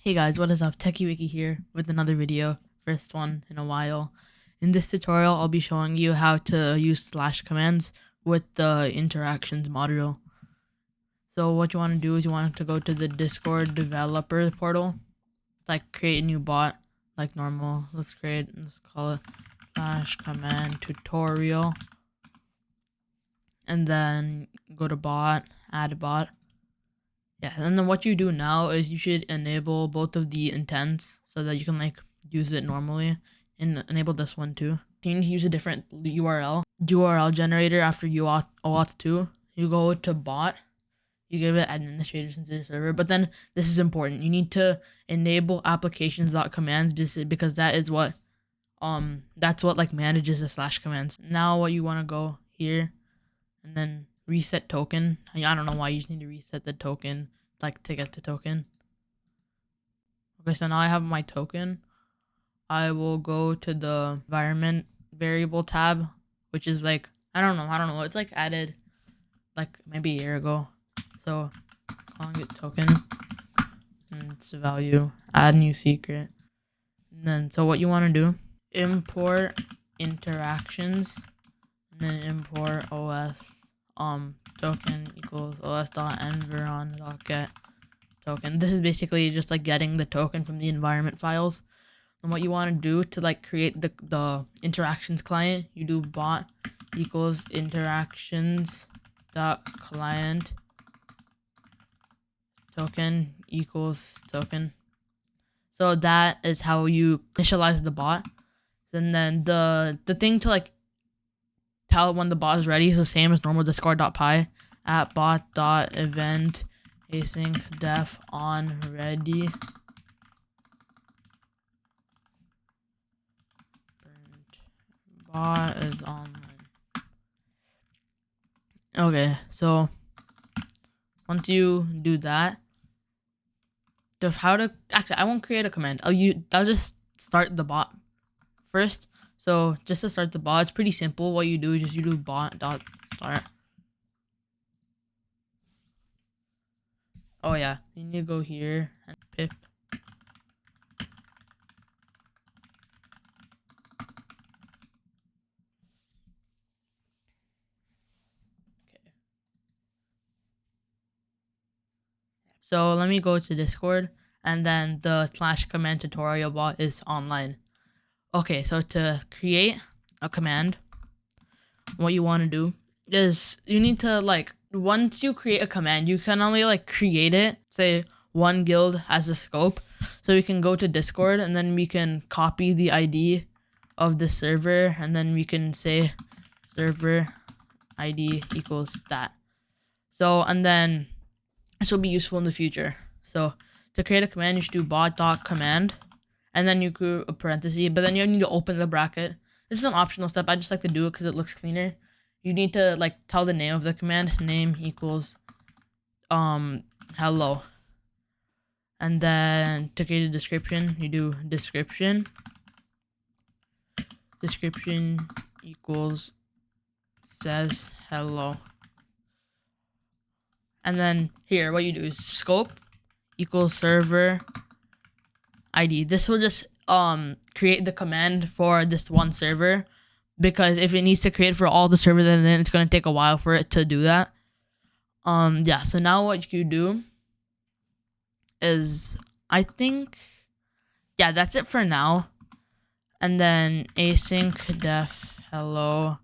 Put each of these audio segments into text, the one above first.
Hey guys, what is up? TechieWiki here with another video, first one in a while. In this tutorial, I'll be showing you how to use slash commands with the interactions module. So what you want to do is you want to go to the Discord developer portal, like create a new bot like normal. Let's call it slash command tutorial, and then go to bot, add a bot. Yeah, and then what you do now is you should enable both of the intents so that you can like use it normally, and enable this one too. You need to use a different URL generator after OAuth 2. You go to bot, you give it administrator since it's a server, but then this is important. You need to enable applications.commands because that is what that's what like manages the slash commands. Now what you want to go here and then reset token. I don't know why you just need to reset the token, like to get the token. Okay, so now I have my token. I will go to the environment variable tab, which is like, I don't know. It's like added like maybe a year ago. So calling it token, and it's a value, add new secret. And then, so what you want to do, import interactions, and then import os token equals os.environ.get token. This is basically just like getting the token from the environment files. And what you want to do to like create the interactions client, you do bot equals interactions dot client token equals token. So that is how you initialize the bot. And then the thing to like tell when the bot is ready is the same as normal discord.py at bot.event async def on ready. Bot is online. Okay, so once you do that, actually I won't create a command. I'll just start the bot first. So just to start the bot, it's pretty simple. What you do is just you do bot.start. Oh yeah, you need to go here and pip. Okay. So let me go to Discord, and then the slash command tutorial bot is online. Okay, so to create a command, what you want to do is you need to like, once you create a command, you can only like create it, say one guild has a scope. So we can go to Discord, and then we can copy the ID of the server, and then we can say server ID equals that. So, and then this will be useful in the future. So to create a command, you should do bot.command, and then you do a parenthesis, but then you need to open the bracket. This is an optional step. I just like to do it because it looks cleaner. You need to like tell the name of the command. Name equals hello. And then to create a description, you do description. Description equals says hello. And then here, what you do is scope equals server ID. This will just create the command for this one server, because if it needs to create for all the servers, then it's going to take a while for it to do that. Yeah, so now what you do is, I think, yeah, that's it for now. And then async def hello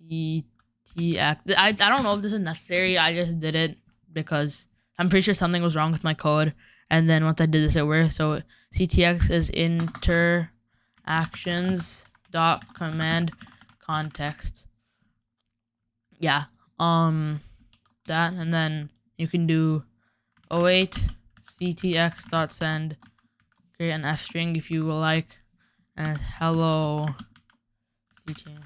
ctx. I don't know if this is necessary. I just did it because I'm pretty sure something was wrong with my code. And then once I did this, it worked. So ctx is interactions dot command context. Yeah. That, and then you can do 08 ctx dot send, create an f string if you like, and hello ctx.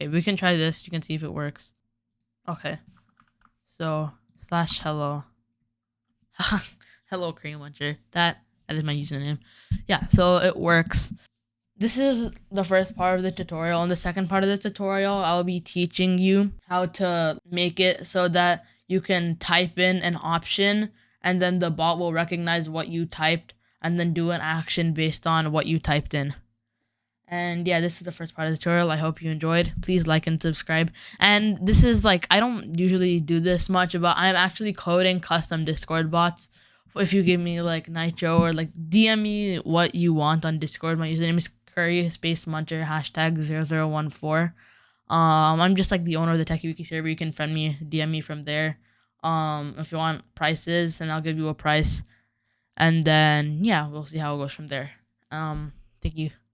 Okay, we can try this. You can see if it works. Okay, so slash hello. Hello cream muncher. That is my username. Yeah, so it works. This is the first part of the tutorial. In the second part of the tutorial, I'll be teaching you how to make it so that you can type in an option, and then the bot will recognize what you typed and then do an action based on what you typed in. And yeah, this is the first part of the tutorial. I hope you enjoyed. Please like and subscribe. And this is like, I don't usually do this much, but I'm actually coding custom Discord bots. If you give me like Nitro, or like DM me what you want on Discord. My username is curry space muncher hashtag 0014. I'm just like the owner of the Techie Wiki server. You can friend me, DM me from there. If you want prices, then I'll give you a price. And then yeah, we'll see how it goes from there. Thank you.